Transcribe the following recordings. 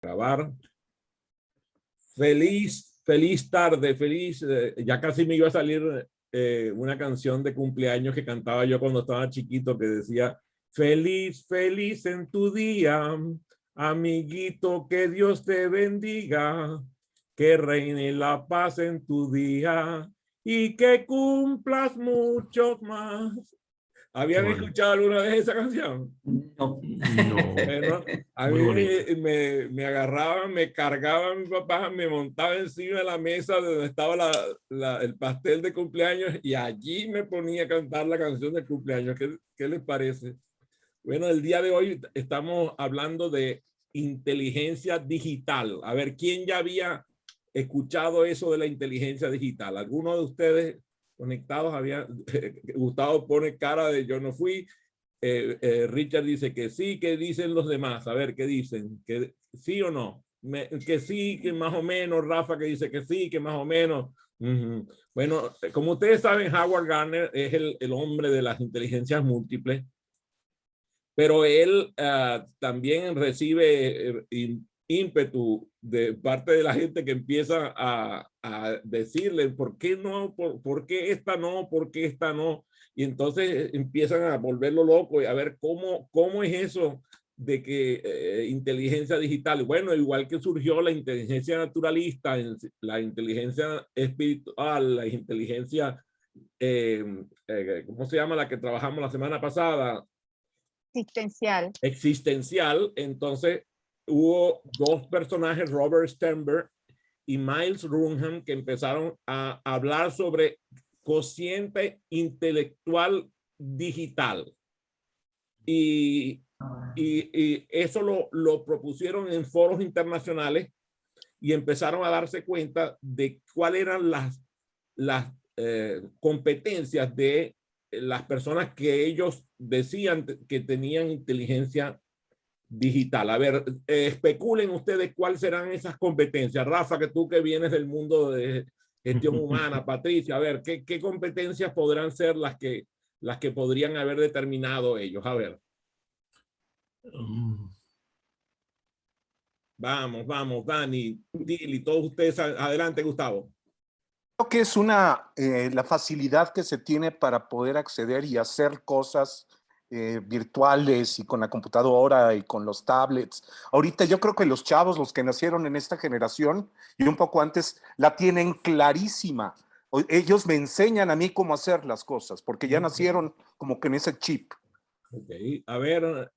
Grabar. Feliz tarde, ya casi me iba a salir una canción de cumpleaños que cantaba yo cuando estaba chiquito que decía, feliz en tu día, amiguito, que Dios te bendiga, que reine la paz en tu día y que cumplas muchos más. ¿Habían escuchado alguna vez esa canción? No. Bueno, a mí me agarraban, me cargaban mi papá, me montaba encima de la mesa donde estaba el pastel de cumpleaños y allí me ponía a cantar la canción de cumpleaños. ¿Qué les parece? Bueno, el día de hoy estamos hablando de inteligencia digital. A ver, ¿quién ya había escuchado eso de la inteligencia digital? ¿Alguno de ustedes conectados había? Gustavo pone cara de yo no fui. Richard dice que sí. ¿Qué dicen los demás? A ver, ¿qué dicen? ¿Que sí o no? Que sí, que más o menos. Rafa que dice que sí, que más o menos. Bueno, como ustedes saben, Howard Gardner es el hombre de las inteligencias múltiples, pero él también recibe ímpetu de parte de la gente que empieza a decirle por qué no, por qué esta no, por qué esta no. Y entonces empiezan a volverlo loco y a ver cómo es eso de que inteligencia digital. Bueno, igual que surgió la inteligencia naturalista, la inteligencia espiritual, la inteligencia, ¿cómo se llama? La que trabajamos la semana pasada. Existencial. Entonces hubo dos personajes, Robert Sternberg y Miles Runham, que empezaron a hablar sobre cociente intelectual digital. Y eso lo propusieron en foros internacionales y empezaron a darse cuenta de cuáles eran las competencias de las personas que ellos decían que tenían inteligencia digital. A ver, especulen ustedes cuáles serán esas competencias. Rafa, que tú que vienes del mundo de gestión humana, Patricia, a ver, ¿qué competencias podrán ser las que podrían haber determinado ellos? A ver. Vamos, Dani, Dili, todos ustedes, adelante, Gustavo. Creo que es la facilidad que se tiene para poder acceder y hacer cosas virtuales y con la computadora y con los tablets. Ahorita yo creo que los chavos, los que nacieron en esta generación y un poco antes, la tienen clarísima. Ellos me enseñan a mí cómo hacer las cosas, porque ya nacieron como que en ese chip. Ok, a ver,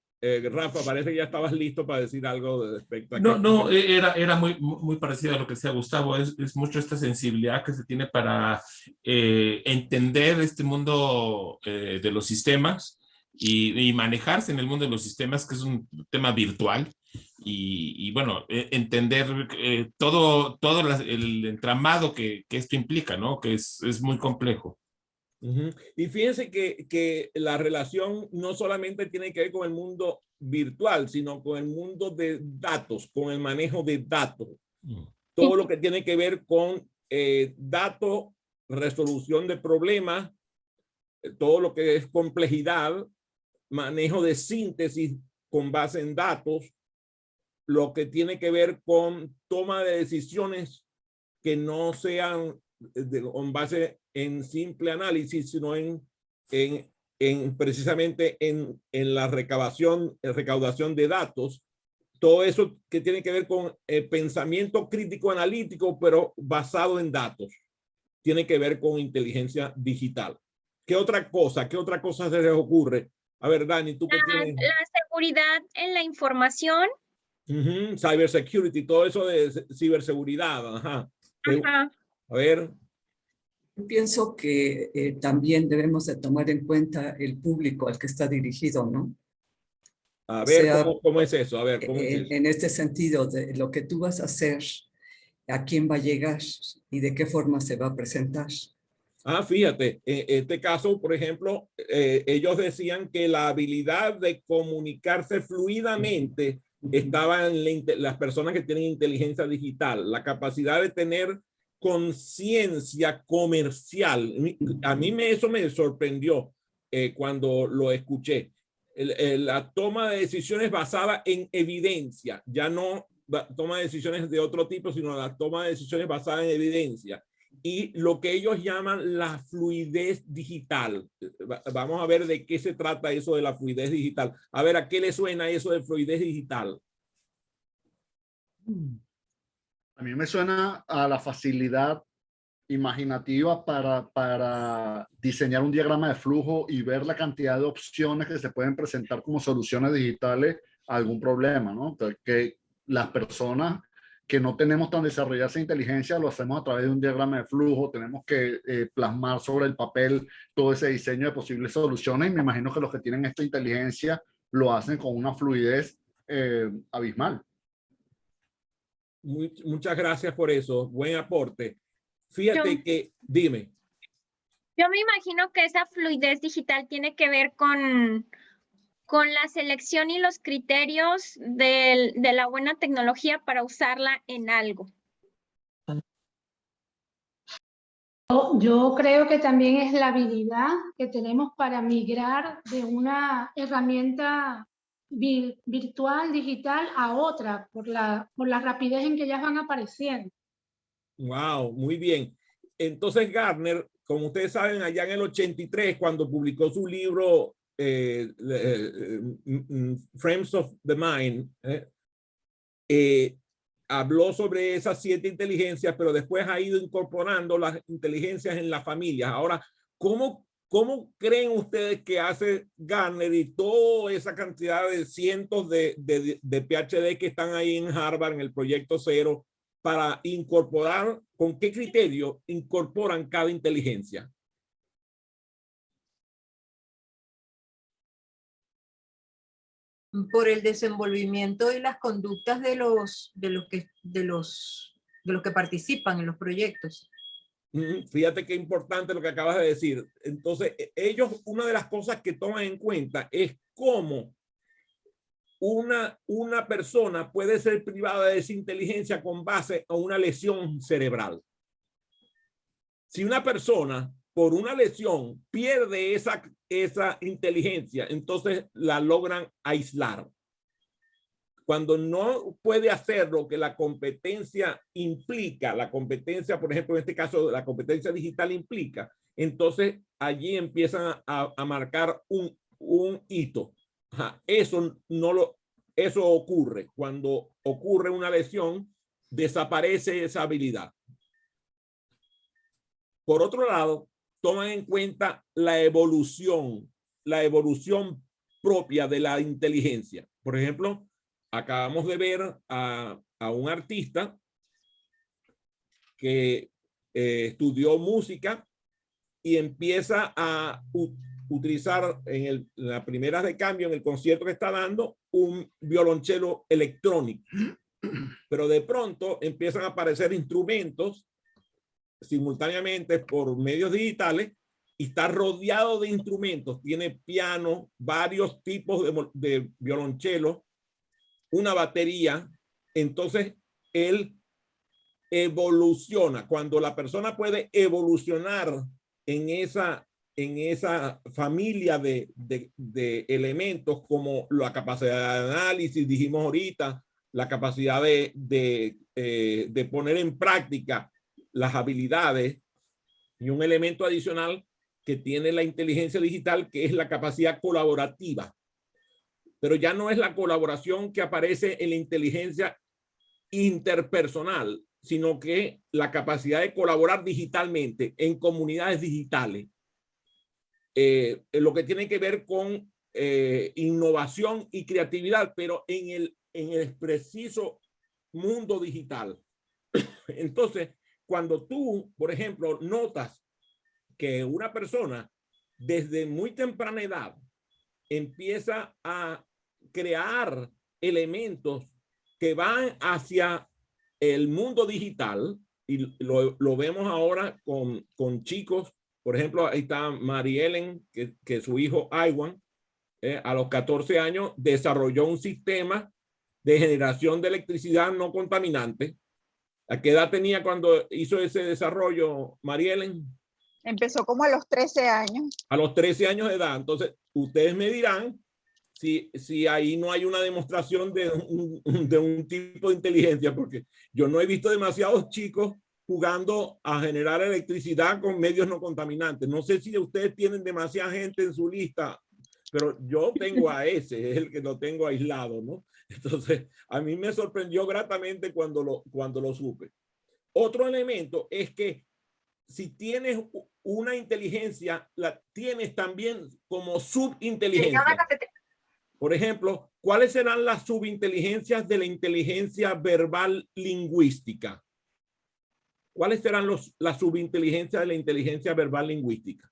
Rafa, parece que ya estabas listo para decir algo respecto a... No, era muy parecido a lo que decía Gustavo. Es mucho esta sensibilidad que se tiene para entender este mundo de los sistemas y manejarse en el mundo de los sistemas, que es un tema virtual. Y bueno, entender todo el entramado que esto implica, ¿no? Que es muy complejo. Y fíjense que la relación no solamente tiene que ver con el mundo virtual, sino con el mundo de datos, con el manejo de datos. Todo lo que tiene que ver con datos, resolución de problemas, todo lo que es complejidad, manejo de síntesis con base en datos, lo que tiene que ver con toma de decisiones que no sean con base en simple análisis, sino precisamente en la recaudación de datos. Todo eso que tiene que ver con pensamiento crítico analítico, pero basado en datos, tiene que ver con inteligencia digital. ¿Qué otra cosa se les ocurre? A ver, Dani, ¿tú qué tienes? La seguridad en la información. Cybersecurity, todo eso de ciberseguridad. Ajá. A ver. Yo pienso que también debemos de tomar en cuenta el público al que está dirigido, ¿no? A ver, o sea, ¿cómo es eso? A ver, en este sentido, de lo que tú vas a hacer, a quién va a llegar y de qué forma se va a presentar. Fíjate, en este caso, por ejemplo, ellos decían que la habilidad de comunicarse fluidamente estaba en las personas que tienen inteligencia digital, la capacidad de tener conciencia comercial. A mí eso me sorprendió cuando lo escuché. La toma de decisiones basada en evidencia, ya no toma de decisiones de otro tipo, sino la toma de decisiones basada en evidencia. Y lo que ellos llaman la fluidez digital. Vamos a ver de qué se trata eso de la fluidez digital. A ver, ¿a qué le suena eso de fluidez digital? A mí me suena a la facilidad imaginativa para diseñar un diagrama de flujo y ver la cantidad de opciones que se pueden presentar como soluciones digitales a algún problema, ¿no? Entonces, que las personas que no tenemos tan desarrollada esa inteligencia lo hacemos a través de un diagrama de flujo, tenemos que plasmar sobre el papel todo ese diseño de posibles soluciones, y me imagino que los que tienen esta inteligencia lo hacen con una fluidez abismal. Muchas gracias por eso, buen aporte. Fíjate que, dime. Yo me imagino que esa fluidez digital tiene que ver con la selección y los criterios de la buena tecnología para usarla en algo. Yo creo que también es la habilidad que tenemos para migrar de una herramienta virtual, digital, a otra, por la rapidez en que ellas van apareciendo. Wow, muy bien. Entonces Gartner, como ustedes saben, allá en el 83, cuando publicó su libro Frames of the Mind, habló sobre esas 7 inteligencias, pero después ha ido incorporando las inteligencias en las familias. Ahora, ¿cómo creen ustedes que hace Gartner y toda esa cantidad de cientos de PhD que están ahí en Harvard, en el proyecto Cero, para incorporar, con qué criterio incorporan cada inteligencia? Por el desenvolvimiento y las conductas de los que participan en los proyectos. Fíjate qué importante lo que acabas de decir. Entonces, ellos, una de las cosas que toman en cuenta es cómo una persona puede ser privada de esa inteligencia con base a una lesión cerebral. Si una persona por una lesión pierde esa inteligencia, entonces la logran aislar. Cuando no puede hacer lo que la competencia implica, la competencia, por ejemplo, en este caso, la competencia digital implica, entonces allí empiezan a marcar un hito. Eso ocurre. Cuando ocurre una lesión, desaparece esa habilidad. Por otro lado, toman en cuenta la evolución propia de la inteligencia. Por ejemplo, acabamos de ver a un artista que estudió música y empieza a utilizar en la primera de cambio, en el concierto que está dando, un violonchelo electrónico. Pero de pronto empiezan a aparecer instrumentos simultáneamente por medios digitales y está rodeado de instrumentos. Tiene piano, varios tipos de violonchelo, una batería. Entonces él evoluciona. Cuando la persona puede evolucionar en esa familia de elementos, como la capacidad de análisis, dijimos ahorita, la capacidad de poner en práctica las habilidades, y un elemento adicional que tiene la inteligencia digital, que es la capacidad colaborativa. Pero ya no es la colaboración que aparece en la inteligencia interpersonal, sino que la capacidad de colaborar digitalmente en comunidades digitales. Lo que tiene que ver con innovación y creatividad, pero en el preciso mundo digital. Entonces, cuando tú, por ejemplo, notas que una persona desde muy temprana edad empieza a crear elementos que van hacia el mundo digital, y lo vemos ahora con chicos, por ejemplo, ahí está Mariellen, que su hijo Iwan, a los 14 años desarrolló un sistema de generación de electricidad no contaminante. ¿A qué edad tenía cuando hizo ese desarrollo, Mariellen? Empezó como a los 13 años. A los 13 años de edad. Entonces, ustedes me dirán si ahí no hay una demostración de un tipo de inteligencia, porque yo no he visto demasiados chicos jugando a generar electricidad con medios no contaminantes. No sé si ustedes tienen demasiada gente en su lista, pero yo tengo a ese, es el que lo tengo aislado, ¿no? Entonces, a mí me sorprendió gratamente cuando lo supe. Otro elemento es que si tienes una inteligencia, la tienes también como subinteligencia. Por ejemplo, ¿cuáles serán las subinteligencias de la inteligencia verbal lingüística? ¿Cuáles serán las subinteligencias de la inteligencia verbal lingüística?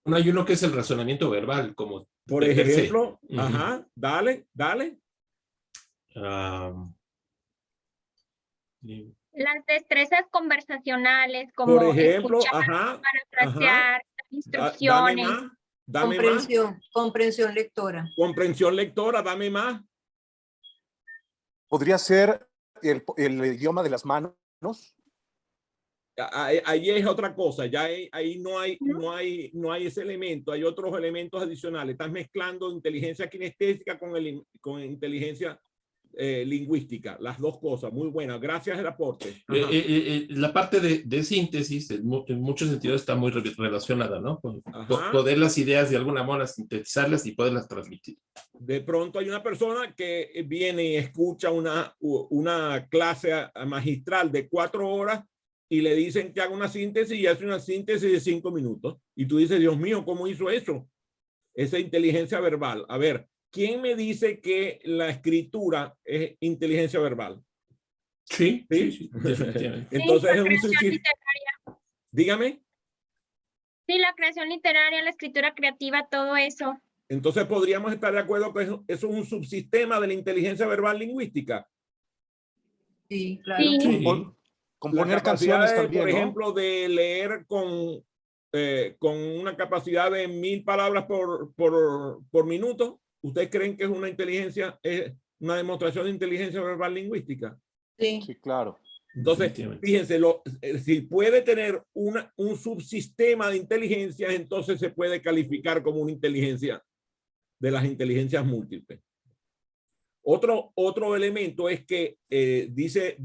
No, hay uno que es el razonamiento verbal, como por ejemplo, ajá, dale. Las destrezas conversacionales, como por ejemplo, escuchar, ajá, parafrasear, instrucciones. Dame comprensión lectora. Comprensión lectora, dame más. ¿Podría ser el idioma de las manos? Ahí es otra cosa, ya ahí no hay ese elemento, hay otros elementos adicionales. Estás mezclando inteligencia kinestésica con inteligencia lingüística, las dos cosas. Muy buenas, gracias el aporte. La parte de síntesis en muchos sentidos está muy relacionada, ¿no? Con poder las ideas de alguna manera sintetizarlas y poderlas transmitir. De pronto hay una persona que viene y escucha una clase magistral de 4 horas y le dicen que haga una síntesis y hace una síntesis de 5 minutos. Y tú dices, Dios mío, ¿cómo hizo eso? Esa inteligencia verbal. A ver, ¿quién me dice que la escritura es inteligencia verbal? Sí, definitivamente. Entonces sí, es un suicidio. Dígame. Sí, la creación literaria, la escritura creativa, todo eso. Entonces podríamos estar de acuerdo que eso es un subsistema de la inteligencia verbal lingüística. Sí, claro. Sí. Componer canciones también, por ¿no? ejemplo, de leer con una capacidad de 1000 palabras por minuto. ¿Ustedes creen que es una inteligencia, es una demostración de inteligencia verbal lingüística? Sí, sí, claro. Entonces, fíjense, si puede tener un subsistema de inteligencia, entonces se puede calificar como una inteligencia de las inteligencias múltiples. Otro elemento es que dice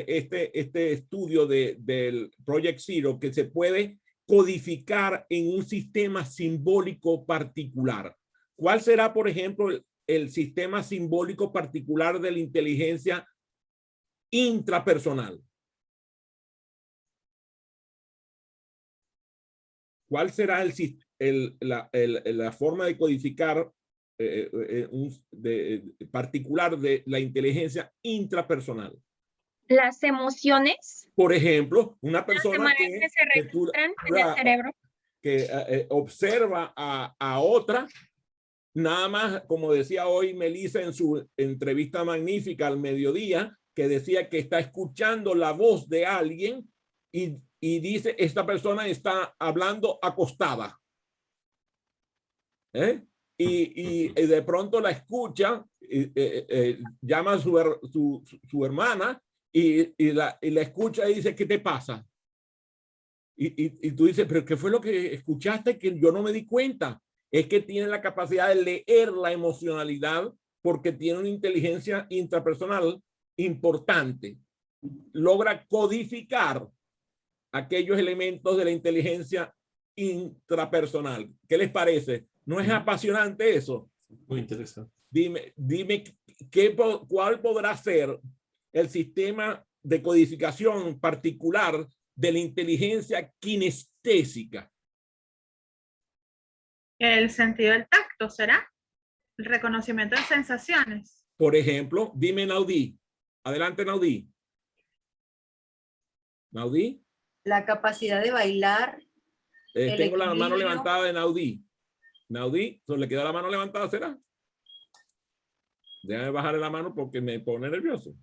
este estudio del Project Zero que se puede codificar en un sistema simbólico particular. ¿Cuál será, por ejemplo, el sistema simbólico particular de la inteligencia intrapersonal? ¿Cuál será la forma de codificar particular de la inteligencia intrapersonal? Las emociones. Por ejemplo, una persona que se registran en el cerebro. Que observa a otra, nada más, como decía hoy Melissa en su entrevista magnífica al mediodía, que decía que está escuchando la voz de alguien y dice, esta persona está hablando acostada. Y de pronto la escucha, llama a su hermana y la escucha y dice, ¿qué te pasa? Y tú dices, ¿pero qué fue lo que escuchaste que yo no me di cuenta? Es que tiene la capacidad de leer la emocionalidad porque tiene una inteligencia intrapersonal importante. Logra codificar aquellos elementos de la inteligencia intrapersonal. ¿Qué les parece? ¿No es apasionante eso? Muy interesante. Dime ¿cuál podrá ser el sistema de codificación particular de la inteligencia kinestésica? El sentido del tacto, ¿será? El reconocimiento de sensaciones. Por ejemplo, dime Naudí. Adelante, Naudí. Naudí. La capacidad de bailar. Tengo la mano levantada de Naudí. Naudí, ¿le queda la mano levantada, será? Déjame bajarle la mano porque me pone nervioso.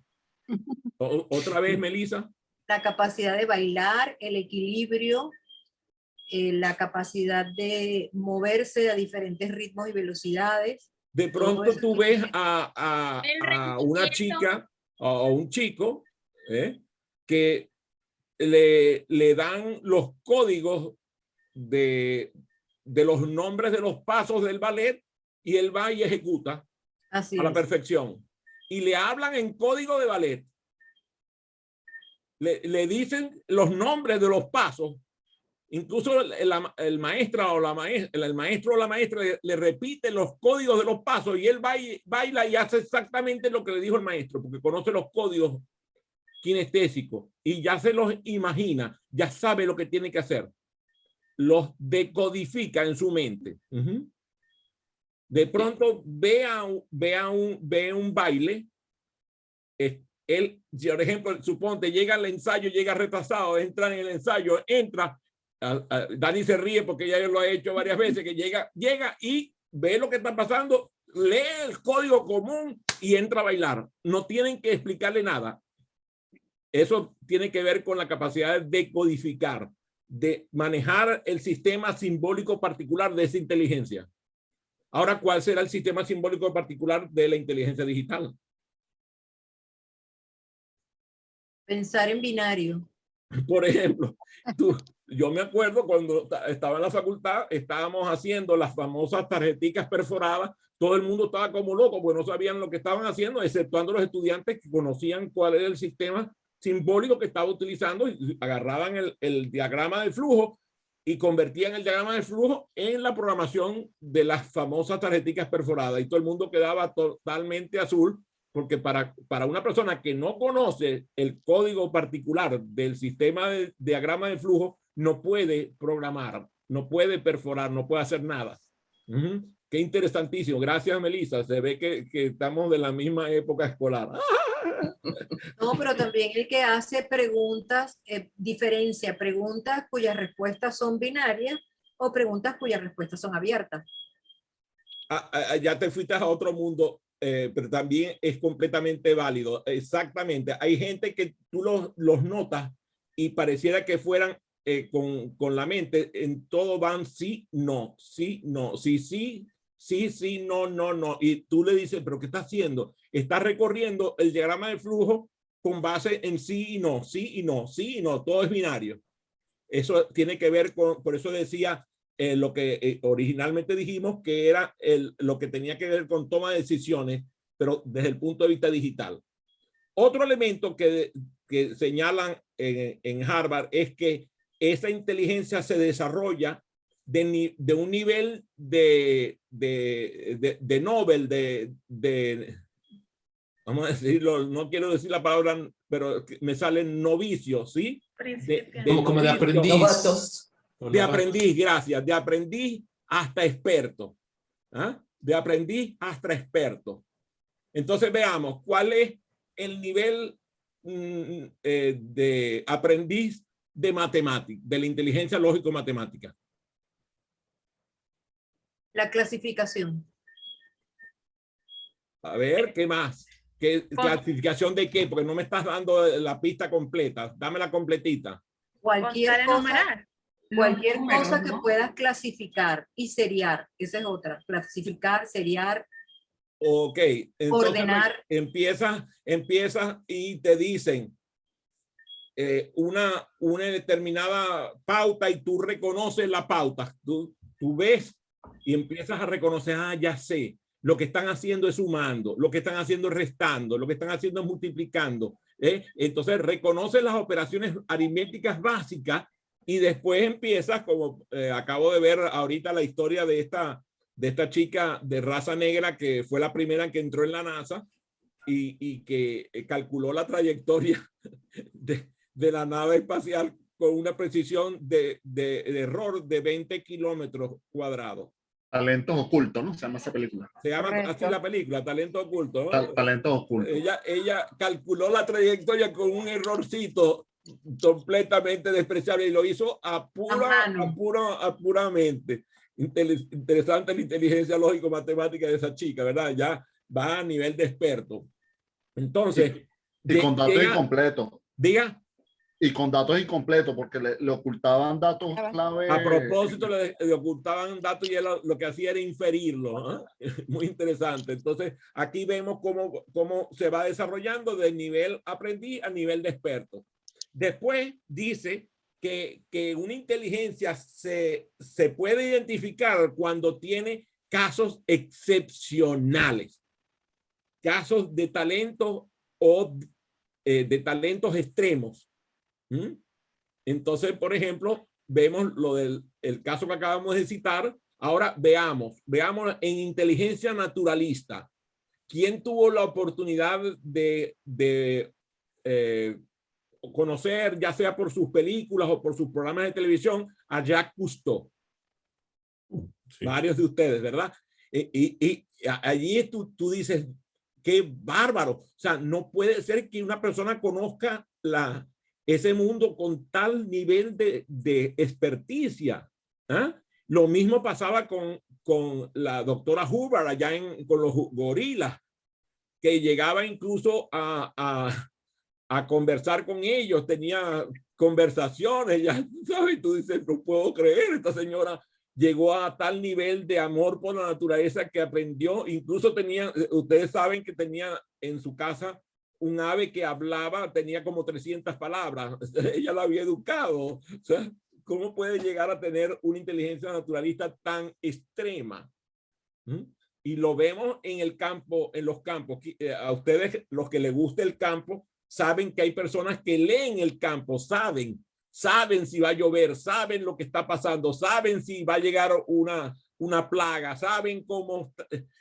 Otra vez, Melissa. La capacidad de bailar, el equilibrio, la capacidad de moverse a diferentes ritmos y velocidades. De pronto tú ves a una chica o un chico que le dan los códigos de los nombres de los pasos del ballet y él va y ejecuta Así a la es. perfección. Y le hablan en código de ballet. Le dicen los nombres de los pasos. Incluso el maestro o la maestra le repite los códigos de los pasos y él baila y hace exactamente lo que le dijo el maestro, porque conoce los códigos kinestésicos y ya se los imagina, ya sabe lo que tiene que hacer. Los decodifica en su mente. De pronto ve un baile. Él, por ejemplo, suponte, llega al ensayo, llega retrasado, entra en el ensayo, Dani se ríe porque ya lo ha hecho varias veces, que llega y ve lo que está pasando, lee el código común y entra a bailar. No tienen que explicarle nada. Eso tiene que ver con la capacidad de decodificar, de manejar el sistema simbólico particular de esa inteligencia. Ahora, ¿cuál será el sistema simbólico particular de la inteligencia digital? Pensar en binario. Por ejemplo, yo me acuerdo cuando estaba en la facultad, estábamos haciendo las famosas tarjeticas perforadas. Todo el mundo estaba como loco, porque no sabían lo que estaban haciendo, exceptuando los estudiantes que conocían cuál era el sistema simbólico que estaba utilizando y agarraban el diagrama del flujo y convertían el diagrama del flujo en la programación de las famosas tarjeticas perforadas y todo el mundo quedaba totalmente azul, porque para una persona que no conoce el código particular del sistema de diagrama de flujo, no puede programar, no puede perforar, no puede hacer nada. Qué interesantísimo. Gracias, Melissa. Se ve que estamos de la misma época escolar. No, pero también el que hace preguntas, diferencia preguntas cuyas respuestas son binarias o preguntas cuyas respuestas son abiertas. Ya te fuiste a otro mundo. Pero también es completamente válido. Exactamente. Hay gente que tú los notas y pareciera que fueran con la mente, en todo van sí, no, sí, no, sí, sí, sí, sí, no, no, no. Y tú le dices, ¿pero qué está haciendo? Está recorriendo el diagrama de flujo con base en sí y no, sí y no, sí y no. Todo es binario. Eso tiene que ver con, por eso decía, lo que originalmente dijimos que era lo que tenía que ver con toma de decisiones, pero desde el punto de vista digital. Otro elemento que señalan en Harvard es que esa inteligencia se desarrolla de un nivel de Nobel, vamos a decirlo, no quiero decir la palabra, pero me salen novicios, ¿sí? Como de aprendiz. Novatos. De aprendiz, gracias. De aprendiz hasta experto. De aprendiz hasta experto. Entonces veamos cuál es el nivel de aprendiz de matemática, de la inteligencia lógico-matemática. La clasificación. A ver, ¿qué más? ¿Clasificación de qué? Porque no me estás dando la pista completa. Dame la completita. Cualquier cosa. Cualquier cosa que ¿no? puedas clasificar y seriar, esa es otra. Clasificar, seriar. Ok. Entonces, ordenar. Empiezas y te dicen una determinada pauta y tú reconoces la pauta. Tú ves y empiezas a reconocer, ya sé. Lo que están haciendo es sumando, lo que están haciendo es restando, lo que están haciendo es multiplicando. Entonces reconoces las operaciones aritméticas básicas. Y después empiezas, como acabo de ver ahorita la historia de esta chica de raza negra que fue la primera que entró en la NASA y que calculó la trayectoria de la nave espacial con una precisión de error de 20 kilómetros cuadrados. Talentos ocultos, ¿no? Se llama esa película. Se llama así la película, Talento Oculto, ¿no? Talentos ocultos. Ella calculó la trayectoria con un errorcito completamente despreciable y lo hizo puramente. Interesante la inteligencia lógico-matemática de esa chica, ¿verdad? Ya va a nivel de experto. Entonces, y con datos incompletos. Diga. Y con datos incompletos, porque le ocultaban datos clave. A propósito, le ocultaban datos y él lo que hacía era inferirlo. Muy interesante. Entonces, aquí vemos cómo se va desarrollando de nivel aprendiz a nivel de experto. Después dice que una inteligencia se puede identificar cuando tiene casos excepcionales, casos de talento o de talentos extremos. Entonces, por ejemplo, vemos lo del el caso que acabamos de citar. Ahora veamos en inteligencia naturalista. ¿Quién tuvo la oportunidad de conocer, ya sea por sus películas o por sus programas de televisión, a Jacques Cousteau? Sí. Varios de ustedes, ¿verdad? Y allí tú dices, qué bárbaro. O sea, no puede ser que una persona conozca ese mundo con tal nivel de experticia. ¿Eh? Lo mismo pasaba con la doctora Hubbard allá con los gorilas, que llegaba incluso a conversar con ellos, tenía conversaciones, ya sabes, tú dices, no puedo creer, esta señora llegó a tal nivel de amor por la naturaleza que aprendió, incluso ustedes saben que tenía en su casa un ave que hablaba, tenía como 300 palabras, ella la había educado. O sea, ¿cómo puede llegar a tener una inteligencia naturalista tan extrema? Y lo vemos en el campo, en los campos. A ustedes, los que les gusta el campo, saben que hay personas que leen el campo, saben si va a llover, saben lo que está pasando, saben si va a llegar una plaga, saben cómo,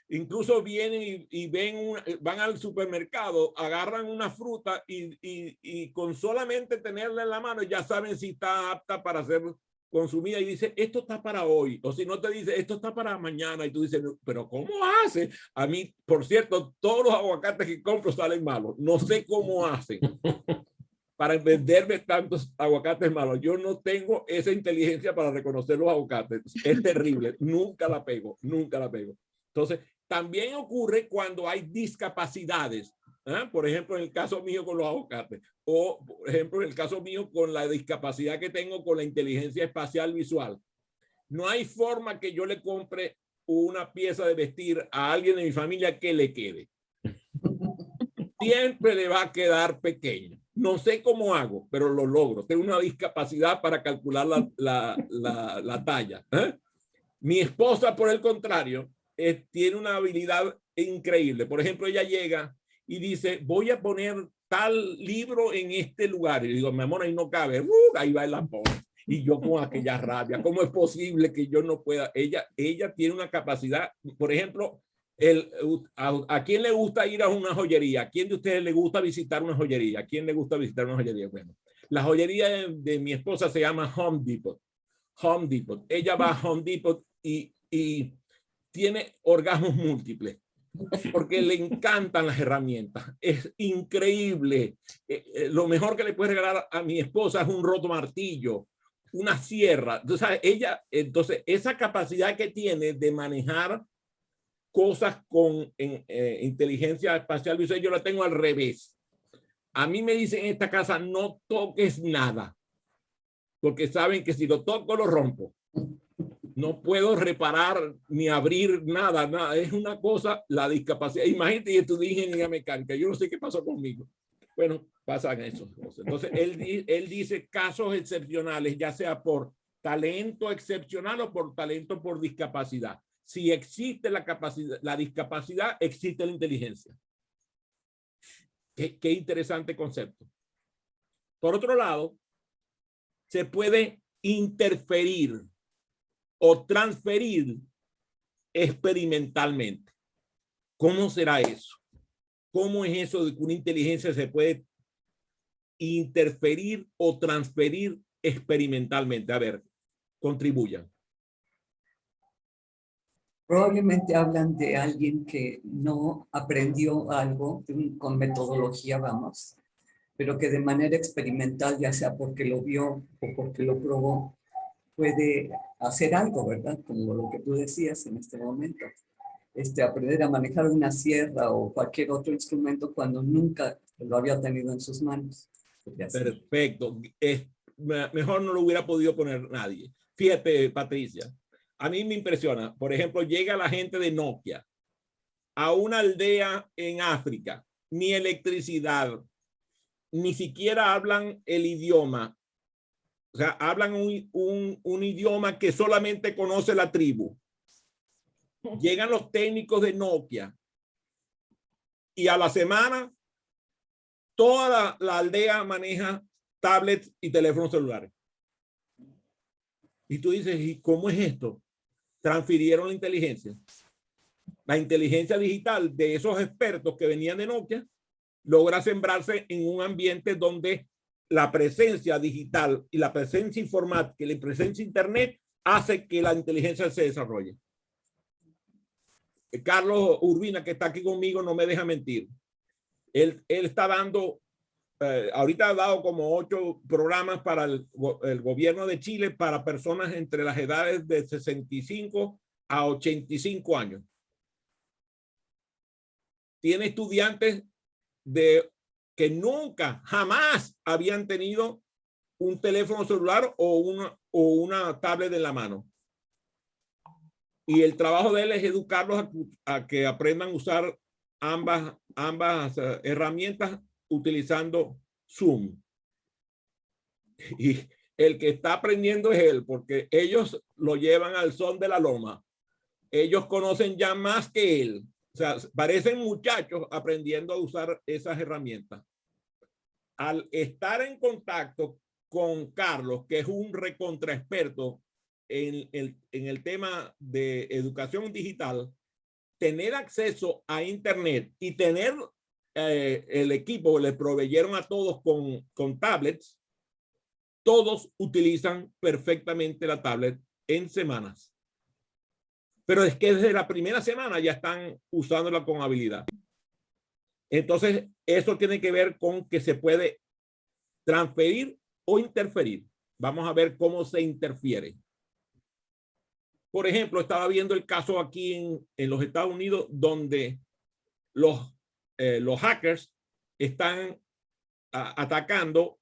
incluso vienen y van al supermercado, agarran una fruta y con solamente tenerla en la mano ya saben si está apta para ser consumida y dice, esto está para hoy, o si no te dice, esto está para mañana, y tú dices, pero ¿cómo hace? A mí, por cierto, todos los aguacates que compro salen malos, no sé cómo hacen para venderme tantos aguacates malos. Yo no tengo esa inteligencia para reconocer los aguacates, es terrible, nunca la pego. Entonces, también ocurre cuando hay discapacidades. Por ejemplo, en el caso mío con los aguacates, o por ejemplo, en el caso mío con la discapacidad que tengo con la inteligencia espacial visual. No hay forma que yo le compre una pieza de vestir a alguien de mi familia que le quede. Siempre le va a quedar pequeño. No sé cómo hago, pero lo logro. Tengo una discapacidad para calcular la talla. Mi esposa, por el contrario, tiene una habilidad increíble. Por ejemplo, ella llega y dice, voy a poner tal libro en este lugar. Y digo, mi amor, ahí no cabe. Ahí va y la pone. Y yo con aquella rabia, ¿cómo es posible que yo no pueda? Ella tiene una capacidad, por ejemplo, ¿a quién le gusta ir a una joyería? ¿A quién de ustedes le gusta visitar una joyería? ¿A quién le gusta visitar una joyería? Bueno, la joyería de mi esposa se llama Home Depot. Home Depot. Ella va a Home Depot y tiene orgasmos múltiples porque le encantan las herramientas. Es increíble. Lo mejor que le puede regalar a mi esposa es un rotomartillo, una sierra. Entonces, esa capacidad que tiene de manejar cosas con inteligencia espacial visual, yo la tengo al revés. A mí me dicen en esta casa, no toques nada, porque saben que si lo toco, lo rompo. No puedo reparar ni abrir nada. Es una cosa, la discapacidad. Imagínate, y estudié ingeniería mecánica. Yo no sé qué pasó conmigo. Bueno, pasan esas cosas. Entonces, él dice casos excepcionales, ya sea por talento excepcional o por talento por discapacidad. Si existe la discapacidad, existe la inteligencia. Qué interesante concepto. Por otro lado, se puede interferir o transferir experimentalmente. ¿Cómo será eso? ¿Cómo es eso de que una inteligencia se puede interferir o transferir experimentalmente? A ver, contribuyan. Probablemente hablan de alguien que no aprendió algo con metodología, vamos, pero que de manera experimental, ya sea porque lo vio o porque lo probó, puede hacer algo, ¿verdad? Como lo que tú decías en este momento. Aprender a manejar una sierra o cualquier otro instrumento cuando nunca lo había tenido en sus manos. Perfecto. Mejor no lo hubiera podido poner nadie. Fíjate, Patricia, a mí me impresiona. Por ejemplo, llega la gente de Nokia a una aldea en África, ni electricidad, ni siquiera hablan el idioma. O sea, hablan un idioma que solamente conoce la tribu. Llegan los técnicos de Nokia y a la semana toda la aldea maneja tablets y teléfonos celulares. Y tú dices, ¿y cómo es esto? Transfirieron la inteligencia. La inteligencia digital de esos expertos que venían de Nokia logra sembrarse en un ambiente donde la presencia digital y la presencia informática y la presencia internet hace que la inteligencia se desarrolle. Carlos Urbina, que está aquí conmigo, no me deja mentir. Él está dando, ahorita ha dado como 8 programas para el gobierno de Chile para personas entre las edades de 65 a 85 años. Tiene estudiantes que nunca, jamás habían tenido un teléfono celular o una tablet en la mano. Y el trabajo de él es educarlos a que aprendan a usar ambas herramientas utilizando Zoom. Y el que está aprendiendo es él, porque ellos lo llevan al son de la loma. Ellos conocen ya más que él. O sea, parecen muchachos aprendiendo a usar esas herramientas. Al estar en contacto con Carlos, que es un recontraexperto en el tema de educación digital, tener acceso a internet y tener el equipo, le proveyeron a todos con tablets, todos utilizan perfectamente la tablet en semanas. Pero es que desde la primera semana ya están usándola con habilidad. Entonces, eso tiene que ver con que se puede transferir o interferir. Vamos a ver cómo se interfiere. Por ejemplo, estaba viendo el caso aquí en los Estados Unidos donde los hackers están atacando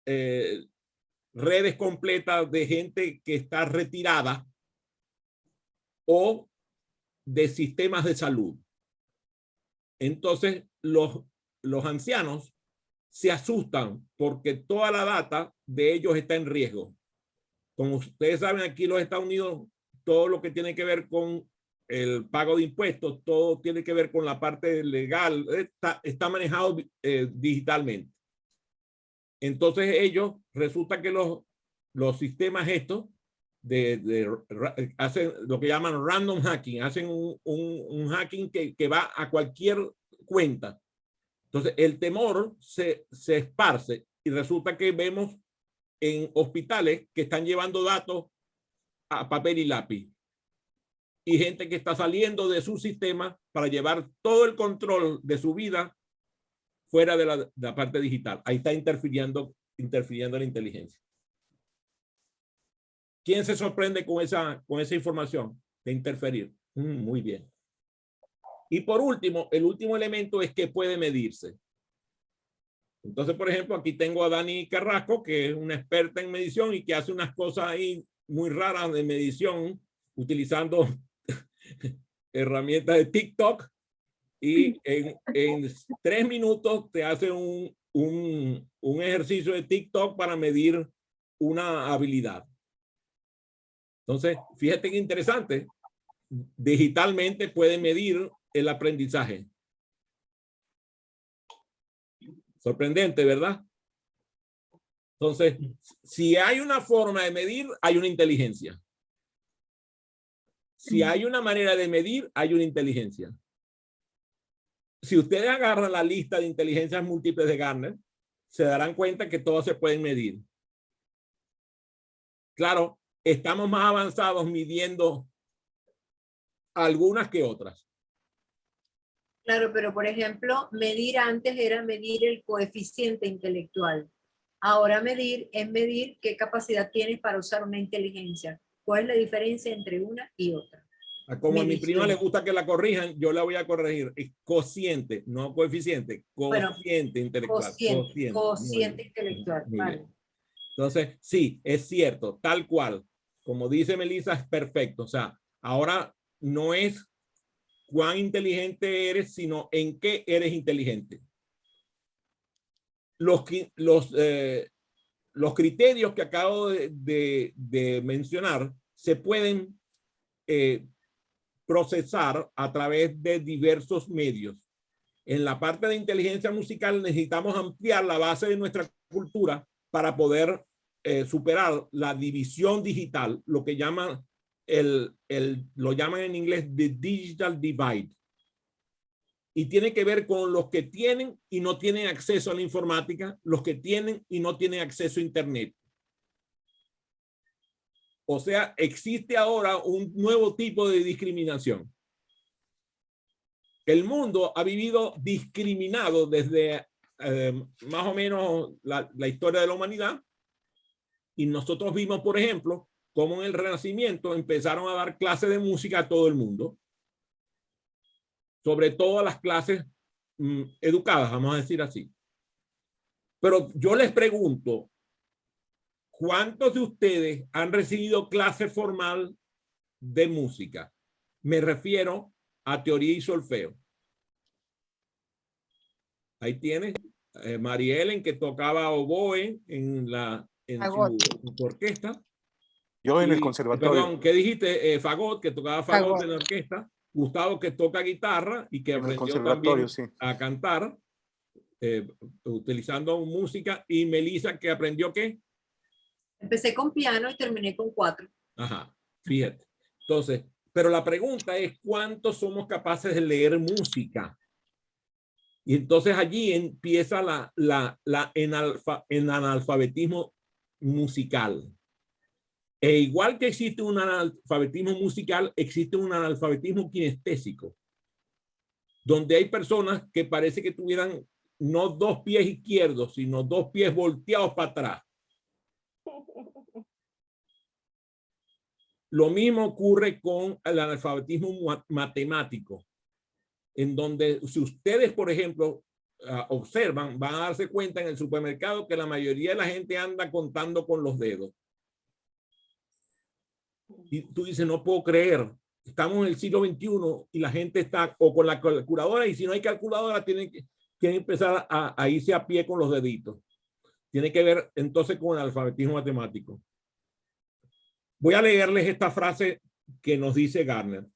redes completas de gente que está retirada o de sistemas de salud. Entonces, los ancianos se asustan porque toda la data de ellos está en riesgo. Como ustedes saben, aquí en los Estados Unidos, todo lo que tiene que ver con el pago de impuestos, todo tiene que ver con la parte legal, está manejado digitalmente. Entonces ellos, resulta que los sistemas estos hacen lo que llaman random hacking, hacen un hacking que va a cualquier cuenta. Entonces el temor se esparce y resulta que vemos en hospitales que están llevando datos a papel y lápiz y gente que está saliendo de su sistema para llevar todo el control de su vida fuera de la parte digital. Ahí está interfiriendo la inteligencia. ¿Quién se sorprende con esa información de interferir? Muy bien. Y por último, el último elemento es que puede medirse. Entonces, por ejemplo, aquí tengo a Dani Carrasco, que es una experta en medición y que hace unas cosas ahí muy raras de medición utilizando herramientas de TikTok y en 3 minutos te hace un ejercicio de TikTok para medir una habilidad. Entonces, fíjate que interesante. Digitalmente puede medir el aprendizaje. Sorprendente, ¿verdad? Entonces, si hay una forma de medir, hay una inteligencia. Si hay una manera de medir, hay una inteligencia. Si ustedes agarran la lista de inteligencias múltiples de Gartner, se darán cuenta que todas se pueden medir. Claro, estamos más avanzados midiendo algunas que otras. Claro, pero por ejemplo, medir antes era medir el coeficiente intelectual. Ahora medir es medir qué capacidad tienes para usar una inteligencia. ¿Cuál es la diferencia entre una y otra? Como a mi prima le gusta que la corrijan, yo la voy a corregir. Es cociente, no coeficiente. Cociente intelectual. Cociente intelectual. Vale. Entonces, sí, es cierto, tal cual. Como dice Melissa, es perfecto. O sea, ahora no es cuán inteligente eres, sino en qué eres inteligente. Los criterios que acabo de mencionar se pueden procesar a través de diversos medios. En la parte de inteligencia musical necesitamos ampliar la base de nuestra cultura para poder superar la división digital, lo que llaman lo llaman en inglés the digital divide. Y tiene que ver con los que tienen y no tienen acceso a la informática, los que tienen y no tienen acceso a internet. O sea, existe ahora un nuevo tipo de discriminación. El mundo ha vivido discriminado desde más o menos la historia de la humanidad. Y nosotros vimos, por ejemplo, cómo en el Renacimiento empezaron a dar clases de música a todo el mundo. Sobre todo a las clases educadas, vamos a decir así. Pero yo les pregunto, ¿cuántos de ustedes han recibido clase formal de música? Me refiero a teoría y solfeo. Ahí tienes Marielen, que tocaba oboe en su orquesta. Yo en el conservatorio. Perdón, ¿qué dijiste? Fagot, que tocaba fagot en la orquesta. Gustavo, que toca guitarra y que aprendió también a cantar utilizando música. Y Melissa, que aprendió ¿qué? Empecé con piano y terminé con 4. Ajá, fíjate. Entonces, pero la pregunta es, ¿cuántos somos capaces de leer música? Y entonces allí empieza el analfabetismo musical. E igual que existe un analfabetismo musical, existe un analfabetismo kinestésico, donde hay personas que parece que tuvieran no 2 pies izquierdos, sino 2 pies volteados para atrás. Lo mismo ocurre con el analfabetismo matemático, en donde si ustedes, por ejemplo, observan, van a darse cuenta en el supermercado que la mayoría de la gente anda contando con los dedos. Y tú dices, no puedo creer, estamos en el siglo XXI y la gente está o con la calculadora, y si no hay calculadora tienen que empezar a irse a pie con los deditos. Tiene que ver entonces con el alfabetismo matemático. Voy a leerles esta frase que nos dice Gartner.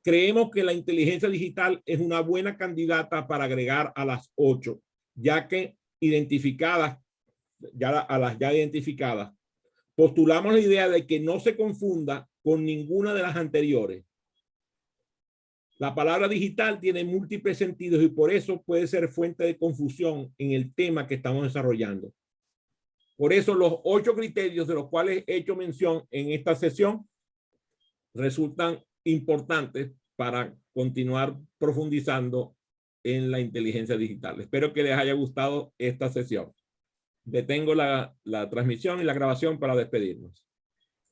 Creemos que la inteligencia digital es una buena candidata para agregar a las 8, ya que a las ya identificadas. Postulamos la idea de que no se confunda con ninguna de las anteriores. La palabra digital tiene múltiples sentidos y por eso puede ser fuente de confusión en el tema que estamos desarrollando. Por eso los 8 criterios de los cuales he hecho mención en esta sesión resultan importantes para continuar profundizando en la inteligencia digital. Espero que les haya gustado esta sesión. Detengo la transmisión y la grabación para despedirnos.